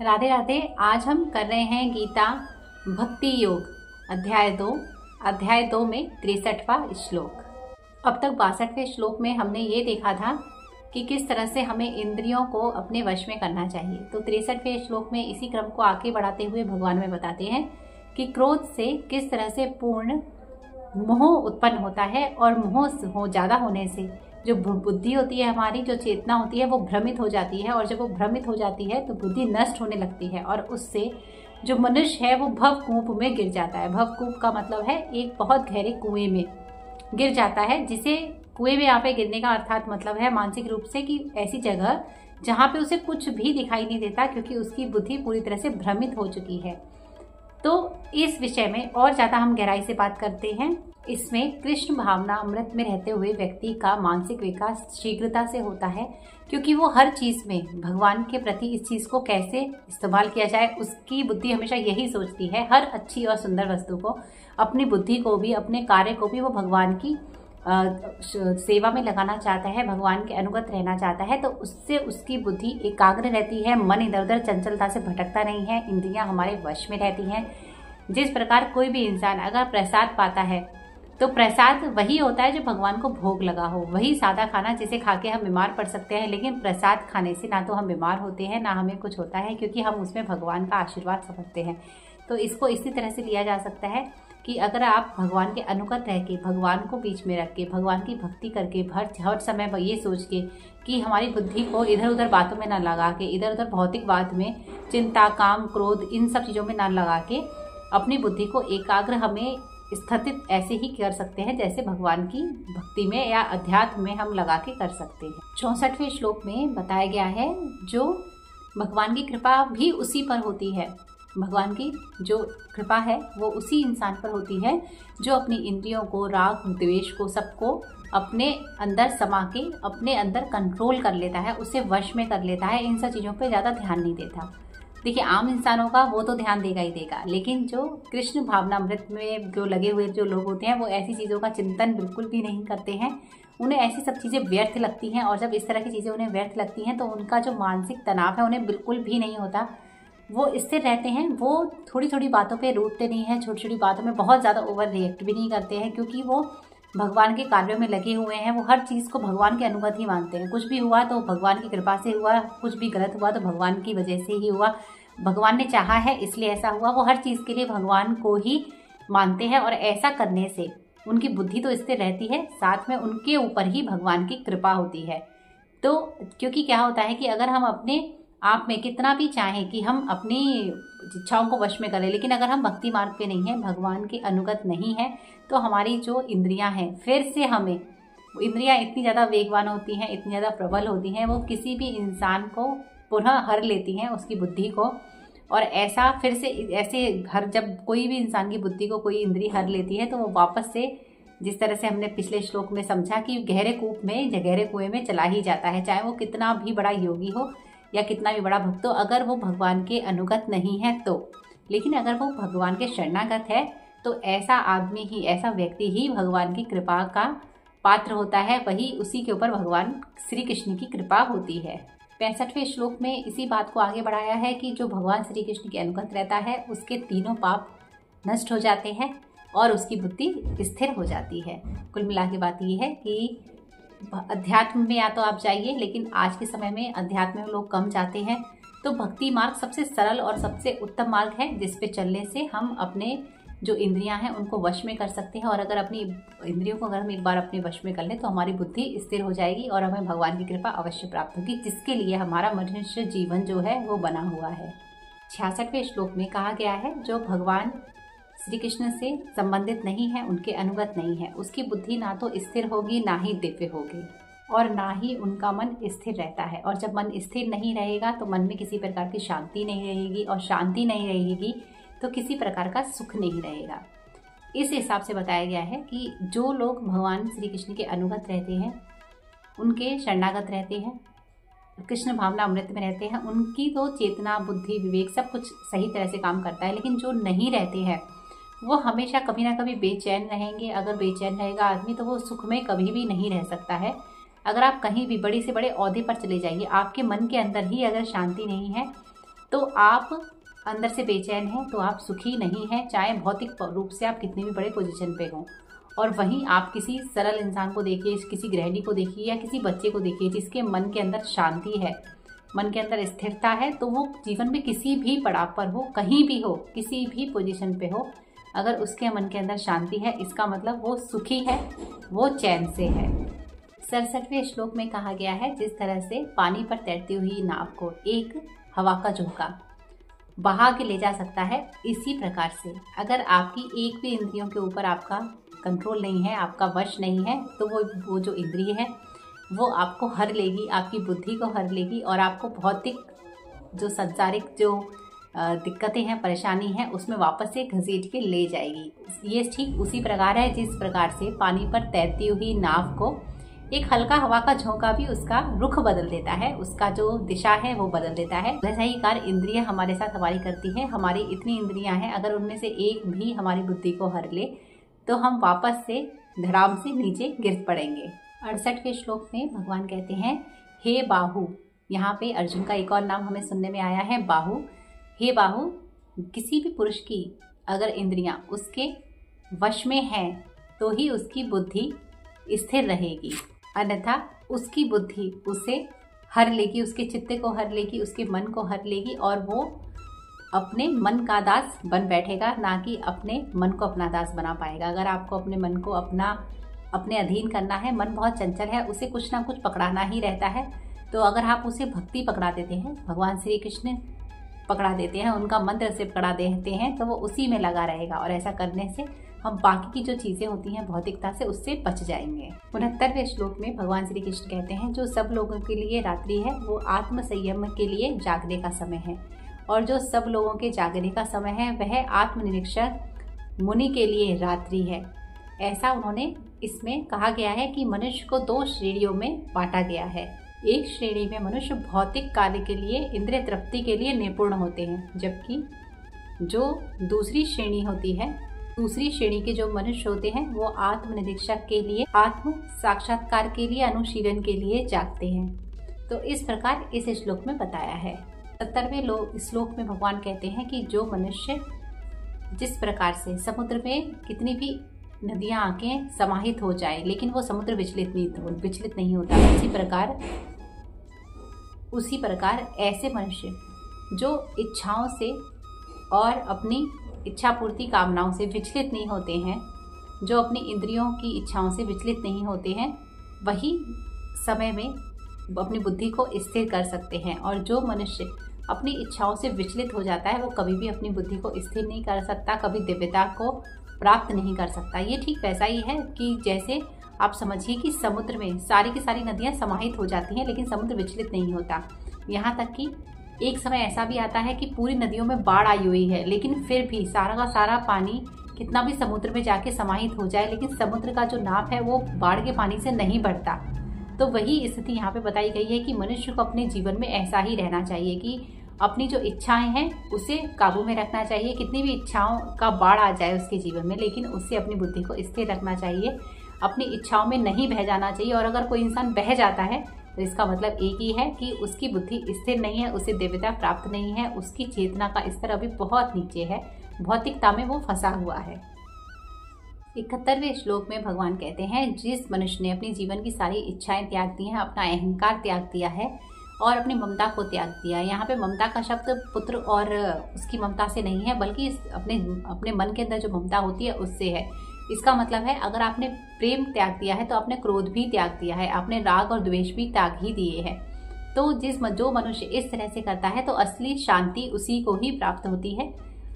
राधे राधे। आज हम कर रहे हैं गीता भक्ति योग अध्याय 2 में 63वां श्लोक। अब तक 62वें श्लोक में हमने ये देखा था कि किस तरह से हमें इंद्रियों को अपने वश में करना चाहिए। तो 63वें श्लोक में इसी क्रम को आगे बढ़ाते हुए भगवान में बताते हैं कि क्रोध से किस तरह से पूर्ण मोह उत्पन्न होता है और मोह ज्यादा होने से जो बुद्धि होती है, हमारी जो चेतना होती है, वो भ्रमित हो जाती है। और जब वो भ्रमित हो जाती है तो बुद्धि नष्ट होने लगती है और उससे जो मनुष्य है वो भवकूप में गिर जाता है। भवकूप का मतलब है एक बहुत गहरे कुएं में गिर जाता है, जिसे कुएं में यहाँ पे गिरने का अर्थात मतलब है मानसिक रूप से कि ऐसी जगह जहाँ पे उसे कुछ भी दिखाई नहीं देता, क्योंकि उसकी बुद्धि पूरी तरह से भ्रमित हो चुकी है। तो इस विषय में और ज्यादा हम गहराई से बात करते हैं। इसमें कृष्ण भावना अमृत में रहते हुए व्यक्ति का मानसिक विकास शीघ्रता से होता है, क्योंकि वो हर चीज में भगवान के प्रति इस चीज को कैसे इस्तेमाल किया जाए उसकी बुद्धि हमेशा यही सोचती है। हर अच्छी और सुंदर वस्तु को, अपनी बुद्धि को भी, अपने कार्य को भी वो भगवान की सेवा में लगाना चाहता है, भगवान के अनुगत रहना चाहता है। तो उससे उसकी बुद्धि एकाग्र रहती है, मन इधर उधर चंचलता से भटकता नहीं है, इंद्रियां हमारे वश में रहती हैं। जिस प्रकार कोई भी इंसान अगर प्रसाद पाता है तो प्रसाद वही होता है जो भगवान को भोग लगा हो, वही सादा खाना जिसे खा के हम बीमार पड़ सकते हैं। लेकिन प्रसाद खाने से ना तो हम बीमार होते हैं ना हमें कुछ होता है, क्योंकि हम उसमें भगवान का आशीर्वाद समझते हैं। तो इसको इसी तरह से लिया जा सकता है कि अगर आप भगवान के अनुगत रह के, भगवान को बीच में रख के, भगवान की भक्ति करके, हर समय ये सोच के कि हमारी बुद्धि को इधर उधर बातों में ना लगा के, इधर उधर भौतिकवाद में, चिंता, काम, क्रोध, इन सब चीज़ों में ना लगा के अपनी बुद्धि को एकाग्र हमें स्थित ऐसे ही कर सकते हैं जैसे भगवान की भक्ति में या अध्यात्म में हम लगा के कर सकते हैं। 64वें श्लोक में बताया गया है जो भगवान की कृपा भी उसी पर होती है। भगवान की जो कृपा है वो उसी इंसान पर होती है जो अपनी इंद्रियों को, राग द्वेष को, सबको अपने अंदर समा के अपने अंदर कंट्रोल कर लेता है, उसे वश में कर लेता है। इन सब चीज़ों पे ज़्यादा ध्यान नहीं देता। देखिए, आम इंसानों का वो तो ध्यान देगा ही देगा, लेकिन जो कृष्ण भावनामृत में जो लगे हुए जो लोग होते हैं वो ऐसी चीज़ों का चिंतन बिल्कुल भी नहीं करते हैं। उन्हें ऐसी सब चीज़ें व्यर्थ लगती हैं, और जब इस तरह की चीज़ें उन्हें व्यर्थ लगती हैं तो उनका जो मानसिक तनाव है उन्हें बिल्कुल भी नहीं होता। वो स्थिर रहते हैं, वो थोड़ी थोड़ी बातों पे रूठते नहीं हैं, छोटी छोटी बातों में बहुत ज़्यादा ओवर रिएक्ट भी नहीं करते हैं, क्योंकि वो भगवान के कार्यों में लगे हुए हैं। वो हर चीज़ को भगवान के अनुगत ही मानते हैं। कुछ भी हुआ तो भगवान की कृपा से हुआ, कुछ भी गलत हुआ तो भगवान की वजह से ही हुआ, भगवान ने चाहा है इसलिए ऐसा हुआ। वो हर चीज़ के लिए भगवान को ही मानते हैं, और ऐसा करने से उनकी बुद्धि तो स्थिर रहती है, साथ में उनके ऊपर ही भगवान की कृपा होती है। तो क्योंकि क्या होता है कि अगर हम अपने आप में कितना भी चाहें कि हम अपनी इच्छाओं को वश में करें, लेकिन अगर हम भक्ति मार्ग पे नहीं है, भगवान के अनुगत नहीं है, तो हमारी जो इंद्रियां हैं, फिर से हमें इंद्रियां इतनी ज़्यादा वेगवान होती हैं, इतनी ज़्यादा प्रबल होती हैं, वो किसी भी इंसान को पुनः हर लेती हैं, उसकी बुद्धि को। और ऐसा फिर से ऐसे जब कोई भी इंसान की बुद्धि को कोई इंद्री हर लेती है तो वो वापस से, जिस तरह से हमने पिछले श्लोक में समझा कि गहरे कुएं में चला ही जाता है। चाहे वो कितना भी बड़ा योगी हो या कितना भी बड़ा भक्त हो, अगर वो भगवान के अनुगत नहीं है तो। लेकिन अगर वो भगवान के शरणागत है तो ऐसा आदमी ही, ऐसा व्यक्ति ही भगवान की कृपा का पात्र होता है। वही उसी के ऊपर भगवान श्री कृष्ण की कृपा होती है। 65वें श्लोक में इसी बात को आगे बढ़ाया है कि जो भगवान श्री कृष्ण के अनुगत रहता है उसके तीनों पाप नष्ट हो जाते हैं और उसकी बुद्धि स्थिर हो जाती है। कुल मिला के बात ये है कि अध्यात्म में या तो आप जाइए, लेकिन आज के समय में अध्यात्म में लोग कम जाते हैं। तो भक्ति मार्ग सबसे सरल और सबसे उत्तम मार्ग है, जिस पे चलने से हम अपने जो इंद्रियां हैं उनको वश में कर सकते हैं। और अगर अपनी इंद्रियों को अगर हम एक बार अपने वश में कर लें तो हमारी बुद्धि स्थिर हो जाएगी और हमें भगवान की कृपा अवश्य प्राप्त होगी, जिसके लिए हमारा मनुष्य जीवन जो है वो बना हुआ है। 66वें श्लोक में कहा गया है जो भगवान श्री कृष्ण से संबंधित नहीं है, उनके अनुगत नहीं है, उसकी बुद्धि ना तो स्थिर होगी ना ही दिव्य होगी, और ना ही उनका मन स्थिर रहता है। और जब मन स्थिर नहीं रहेगा तो मन में किसी प्रकार की शांति नहीं रहेगी, और शांति नहीं रहेगी तो किसी प्रकार का सुख नहीं रहेगा। इस हिसाब से बताया गया है कि जो लोग भगवान श्री कृष्ण के अनुगत रहते हैं, उनके शरणागत रहते हैं, कृष्ण भावना अमृत में रहते हैं, उनकी तो चेतना, बुद्धि, विवेक सब कुछ सही तरह से काम करता है। लेकिन जो नहीं रहते हैं वो हमेशा कभी ना कभी बेचैन रहेंगे। अगर बेचैन रहेगा आदमी तो वो सुख में कभी भी नहीं रह सकता है। अगर आप कहीं भी बड़े से बड़े ओहदे पर चले जाइए, आपके मन के अंदर ही अगर शांति नहीं है तो आप अंदर से बेचैन हैं, तो आप सुखी नहीं हैं, चाहे भौतिक रूप से आप कितने भी बड़े पोजीशन पे हों। और वहीं आप किसी सरल इंसान को देखिए, किसी गृहिणी को देखिए या किसी बच्चे को देखिए जिसके मन के अंदर शांति है, मन के अंदर स्थिरता है, तो वो जीवन में किसी भी पड़ाव पर हो, कहीं भी हो, किसी भी पोजीशन पे हो, अगर उसके मन के अंदर शांति है, इसका मतलब वो सुखी है, वो चैन से है। 67वें श्लोक में कहा गया है, जिस तरह से पानी पर तैरती हुई नाव को एक हवा का झोंका बहा के ले जा सकता है, इसी प्रकार से अगर आपकी एक भी इंद्रियों के ऊपर आपका कंट्रोल नहीं है, आपका वश नहीं है, तो वो जो इंद्रिय है वो आपको हर लेगी, आपकी बुद्धि को हर लेगी और आपको भौतिक जो संसारिक जो दिक्कतें हैं, परेशानी है, उसमें वापस से घसीट के ले जाएगी। ये ठीक उसी प्रकार है जिस प्रकार से पानी पर तैरती हुई नाव को एक हल्का हवा का झोंका भी उसका रुख बदल देता है, उसका जो दिशा है वो बदल देता है। वैसा ही कार्य इंद्रिय हमारे साथ हमारी करती है। हमारी इतनी इंद्रियां हैं, अगर उनमें से एक भी हमारी बुद्धि को हर ले तो हम वापस से धड़ाम से नीचे गिर पड़ेंगे। 68वें श्लोक में भगवान कहते हैं, हे बाहु। यहाँ पे अर्जुन का एक और नाम हमें सुनने में आया है, बाहु। हे बाहु, किसी भी पुरुष की अगर इंद्रियां उसके वश में हैं तो ही उसकी बुद्धि स्थिर रहेगी, अन्यथा उसकी बुद्धि उसे हर लेगी, उसके चित्त को हर लेगी, उसके मन को हर लेगी और वो अपने मन का दास बन बैठेगा, ना कि अपने मन को अपना दास बना पाएगा। अगर आपको अपने मन को अपने अधीन करना है, मन बहुत चंचल है, उसे कुछ ना कुछ पकड़ाना ही रहता है, तो अगर आप उसे भक्ति पकड़ा देते हैं, भगवान श्री कृष्ण पकड़ा देते हैं, उनका मंत्र से पकड़ा देते हैं, तो वो उसी में लगा रहेगा और ऐसा करने से हम बाकी की जो चीजें होती हैं भौतिकता से, उससे बच जाएंगे। 69वें श्लोक में भगवान श्री कृष्ण कहते हैं, जो सब लोगों के लिए रात्रि है वो आत्म संयम के लिए जागने का समय है, और जो सब लोगों के जागने का समय है वह आत्मनिरीक्षक मुनि के लिए रात्रि है। ऐसा उन्होंने इसमें कहा गया है कि मनुष्य को 2 श्रेणियों में बांटा गया है। एक श्रेणी में मनुष्य भौतिक कार्य के लिए, इंद्रिय तृप्ति के लिए निपुण होते हैं, जबकि जो दूसरी श्रेणी होती है, दूसरी श्रेणी के जो मनुष्य होते हैं वो आत्मनिरीक्षक के लिए, आत्म साक्षात्कार के लिए, अनुशीलन के लिए जागते हैं। तो इस प्रकार इस श्लोक में बताया है। 70वें श्लोक में भगवान कहते हैं कि जो मनुष्य जिस प्रकार से समुद्र में कितनी भी नदियां आके समाहित हो जाए लेकिन वो समुद्र विचलित नहीं होता, उसी प्रकार ऐसे मनुष्य जो इच्छाओं से और अपनी इच्छा पूर्ति कामनाओं से विचलित नहीं होते हैं, जो अपनी इंद्रियों की इच्छाओं से विचलित नहीं होते हैं, वही समय में अपनी बुद्धि को स्थिर कर सकते हैं। और जो मनुष्य अपनी इच्छाओं से विचलित हो जाता है वो कभी भी अपनी बुद्धि को स्थिर नहीं कर सकता, कभी दिव्यता को प्राप्त नहीं कर सकता। ये ठीक वैसा ही है कि जैसे आप समझिए कि समुद्र में सारी की सारी नदियां समाहित हो जाती हैं लेकिन समुद्र विचलित नहीं होता। यहाँ तक कि एक समय ऐसा भी आता है कि पूरी नदियों में बाढ़ आई हुई है, लेकिन फिर भी सारा का सारा पानी कितना भी समुद्र में जाके समाहित हो जाए, लेकिन समुद्र का जो नाप है वो बाढ़ के पानी से नहीं बढ़ता। तो वही स्थिति यहाँ पे बताई गई है कि मनुष्य को अपने जीवन में ऐसा ही रहना चाहिए कि अपनी जो इच्छाएं हैं उसे काबू में रखना चाहिए। कितनी भी इच्छाओं का बाढ़ आ जाए उसके जीवन में, लेकिन उससे अपनी बुद्धि को स्थिर रखना चाहिए, अपनी इच्छाओं में नहीं बह जाना चाहिए। और अगर कोई इंसान बह जाता है तो इसका मतलब एक ही है कि उसकी बुद्धि स्थिर नहीं है, उसे दिव्यता प्राप्त नहीं है, उसकी चेतना का स्तर अभी बहुत नीचे है, भौतिकता में वो फंसा हुआ है। 71वें श्लोक में भगवान कहते हैं, जिस मनुष्य ने अपने जीवन की सारी इच्छाएं त्याग दी हैं, अपना अहंकार त्याग दिया है और अपनी ममता को त्याग दिया है। यहाँ पे ममता का शब्द पुत्र और उसकी ममता से नहीं है, बल्कि अपने मन के अंदर जो ममता होती है उससे है। इसका मतलब है अगर आपने प्रेम त्याग दिया है तो आपने क्रोध भी त्याग दिया है, आपने राग और द्वेष भी त्याग ही दिए हैं। तो जो मनुष्य इस तरह से करता है तो असली शांति उसी को ही प्राप्त होती है।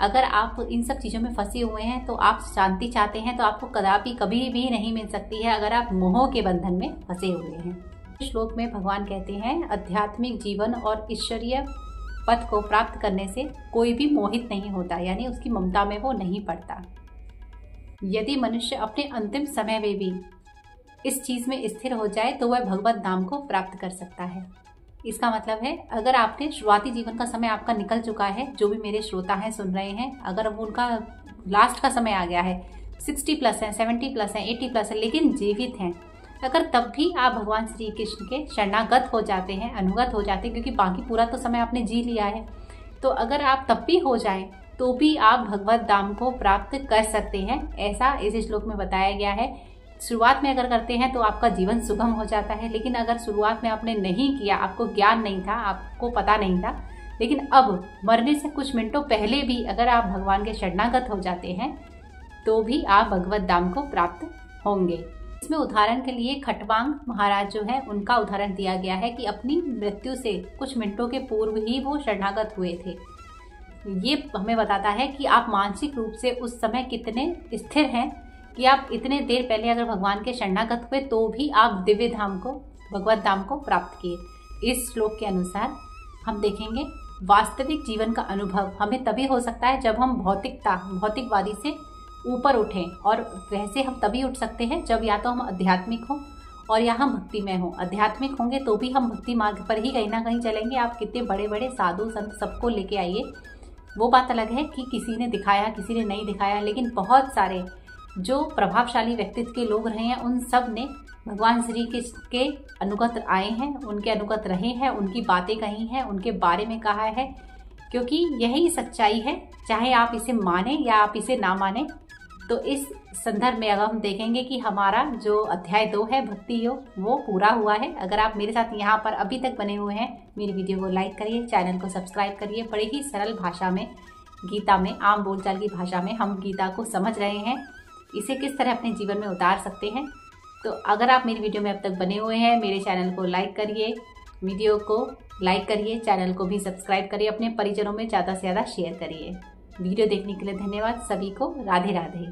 अगर आप इन सब चीजों में फंसे हुए हैं तो आप शांति चाहते हैं तो आपको कभी भी नहीं मिल सकती है अगर आप मोह के बंधन में फंसे हुए हैं। श्लोक में भगवान कहते हैं, आध्यात्मिक जीवन और ईश्वरीय पथ को प्राप्त करने से कोई भी मोहित नहीं होता, यानी उसकी ममता में वो नहीं पड़ता। यदि मनुष्य अपने अंतिम समय में भी इस चीज में स्थिर हो जाए तो वह भगवत नाम को प्राप्त कर सकता है। इसका मतलब है अगर आपने शुरुआती जीवन का समय आपका निकल चुका है, जो भी मेरे श्रोता हैं सुन रहे हैं, अगर अब उनका लास्ट का समय आ गया है, 60+ है, 70+ है, 80+ है, लेकिन जीवित हैं, अगर तब भी आप भगवान श्री कृष्ण के शरणागत हो जाते हैं, अनुगत हो जाते हैं, क्योंकि बाकी पूरा तो समय आपने जी लिया है, तो अगर आप तब भी हो जाए तो भी आप भगवत धाम को प्राप्त कर सकते हैं, ऐसा इस श्लोक में बताया गया है। शुरुआत में अगर करते हैं तो आपका जीवन सुगम हो जाता है, लेकिन अगर शुरुआत में आपने नहीं किया, आपको ज्ञान नहीं था, आपको पता नहीं था, लेकिन अब मरने से कुछ मिनटों पहले भी अगर आप भगवान के शरणागत हो जाते हैं तो भी आप भगवत धाम को प्राप्त होंगे। इसमें उदाहरण के लिए खटवांग महाराज जो है उनका उदाहरण दिया गया है कि अपनी मृत्यु से कुछ मिनटों के पूर्व ही वो शरणागत हुए थे। ये हमें बताता है कि आप मानसिक रूप से उस समय कितने स्थिर हैं कि आप इतने देर पहले अगर भगवान के शरणागत हुए तो भी आप दिव्य धाम को, भगवत धाम को प्राप्त किए। इस श्लोक के अनुसार हम देखेंगे वास्तविक जीवन का अनुभव हमें तभी हो सकता है जब हम भौतिकवादी से ऊपर उठें, और वैसे हम तभी उठ सकते हैं जब या तो हम आध्यात्मिक हों और या हम भक्तिमय हों। आध्यात्मिक होंगे तो भी हम भक्ति मार्ग पर ही कहीं ना कहीं चलेंगे। आप कितने बड़े बड़े साधु संत सबको लेके आइए, वो बात अलग है कि किसी ने दिखाया किसी ने नहीं दिखाया, लेकिन बहुत सारे जो प्रभावशाली व्यक्तित्व के लोग रहे हैं उन सब ने भगवान श्री के अनुगत आए हैं, उनके अनुगत रहे हैं, उनकी बातें कही हैं, उनके बारे में कहा है, क्योंकि यही सच्चाई है, चाहे आप इसे माने या आप इसे ना माने। तो इस संदर्भ में अगर हम देखेंगे कि हमारा जो अध्याय 2 है भक्ति योग, वो पूरा हुआ है। अगर आप मेरे साथ यहाँ पर अभी तक बने हुए हैं, मेरी वीडियो को लाइक करिए, चैनल को सब्सक्राइब करिए। बड़े ही सरल भाषा में, गीता में, आम बोलचाल की भाषा में हम गीता को समझ रहे हैं, इसे किस तरह अपने जीवन में उतार सकते हैं। तो अगर आप मेरी वीडियो में अब तक बने हुए हैं, मेरे चैनल को लाइक करिए, वीडियो को लाइक करिए, चैनल को भी सब्सक्राइब करिए, अपने परिजनों में ज़्यादा से ज़्यादा शेयर करिए। वीडियो देखने के लिए धन्यवाद। सभी को राधे राधे।